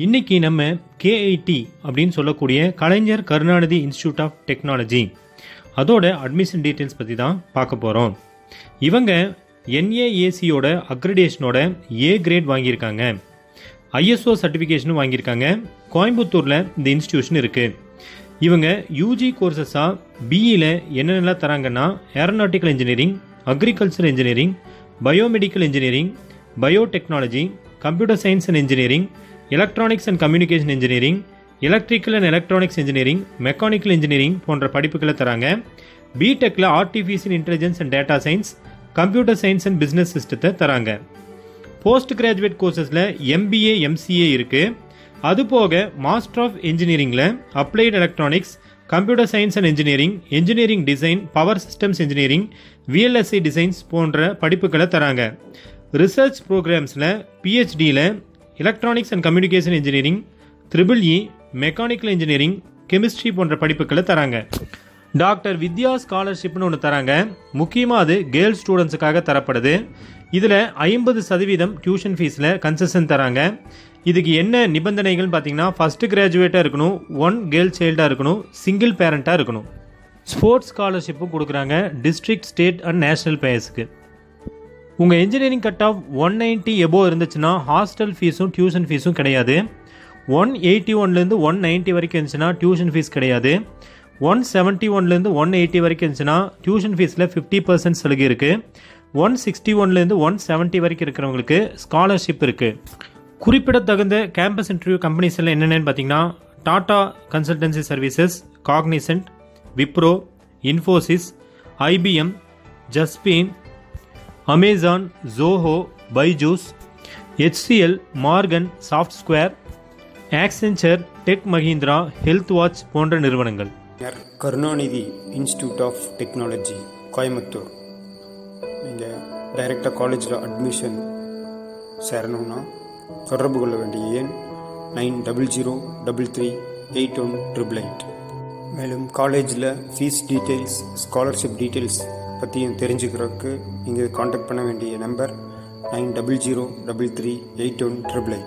இன்றைக்கி நம்ம கேஐடி அப்படின்னு சொல்லக்கூடிய கலைஞர் கருணாநிதி இன்ஸ்டியூட் ஆஃப் டெக்னாலஜி அதோட அட்மிஷன் டீட்டெயில்ஸ் பற்றி தான் பார்க்க போகிறோம். இவங்க NAACயோட அக்ரிடேஷனோட A கிரேட் வாங்கியிருக்காங்க. ISO சர்டிஃபிகேஷனும் வாங்கியிருக்காங்க. கோயம்புத்தூரில் இந்த இன்ஸ்டியூஷன் இருக்குது. இவங்க UG கோர்சஸாக BEயில் என்னென்னலாம் தராங்கன்னா aeronautical engineering, agriculture engineering, biomedical engineering, biotechnology, computer science and engineering, electronics and communication engineering, electrical and electronics engineering, mechanical engineering போன்ற படிப்புகளை தராங்க. பிடெக்கில் artificial intelligence and data science, computer science and business சிஸ்டத்தை தராங்க. போஸ்ட் கிராஜுவேட் கோர்சஸில் MBA MCA இருக்குது. அதுபோக master of இன்ஜினியரிங்கில் applied electronics, computer science and engineering, engineering design, power systems engineering, VLSI designs போன்ற படிப்புகளை தராங்க. ரிசர்ச் ப்ரோக்ராம்ஸில் PhDயில் electronics and communication engineering, EEE, mechanical engineering, chemistry போன்ற படிப்புகளை தராங்க. டாக்டர் வித்யா ஸ்காலர்ஷிப்னு ஒன்று தராங்க. முக்கியமாக அது கேர்ள்ஸ் ஸ்டூடெண்ட்ஸுக்காக தரப்படுது. இதில் 50% டியூஷன் ஃபீஸில் கன்செஷன் தராங்க. இதுக்கு என்ன நிபந்தனைகள்னு பார்த்தீங்கன்னா, ஃபஸ்ட்டு கிராஜுவேட்டாக இருக்கணும், 1 கேர்ள் சைல்டாக இருக்கணும், சிங்கிள் பேரண்ட்டாக இருக்கணும். ஸ்போர்ட்ஸ் ஸ்காலர்ஷிப்பும் கொடுக்குறாங்க டிஸ்ட்ரிக்ட், ஸ்டேட் அண்ட் நேஷனல் பிளேயர்ஸுக்கு. உங்கள் இன்ஜினியரிங் கட் ஆஃப் 190 எபோவ் இருந்துச்சுன்னா ஹாஸ்டல் ஃபீஸும் டியூஷன் ஃபீஸும் கிடையாது. 181லேருந்து 190 வரைக்கும் இருந்துச்சுன்னா டியூஷன் ஃபீஸ் கிடையாது. 171லேருந்து 180 வரைக்கும் இருந்துச்சுன்னா டியூஷன் ஃபீஸில் 50% சலுகை இருக்குது. 161லேருந்து 170 வரைக்கும் இருக்கிறவங்களுக்கு ஸ்காலர்ஷிப் இருக்குது. குறிப்பிடத்தகுந்த கேம்பஸ் இன்டர்வியூ கம்பெனிஸ் எல்லாம் என்னென்னு பார்த்தீங்கன்னா, Tata Consultancy Services, Cognizant, Wipro, Infosys, IBM, ஜஸ்பீன், Amazon, Zoho, Byju's, HCL, Morgan, Softsquare, Accenture, Tech Mahindra, health watch போன்ற நிறுவனங்கள். Karunanidhi Institute of Technology Coimbatore. நீங்கள் டைரெக்டாக காலேஜில் அட்மிஷன் சேரணும்னா தொடர்பு கொள்ள வேண்டிய எண் 9003381888. மேலும் காலேஜில் ஃபீஸ் டீட்டெயில்ஸ், ஸ்காலர்ஷிப் டீட்டெயில்ஸ் பற்றியும் தெரிஞ்சுக்கிறதுக்கு நீங்கள் காண்டாக்ட் பண்ண வேண்டிய நம்பர் 9003381888.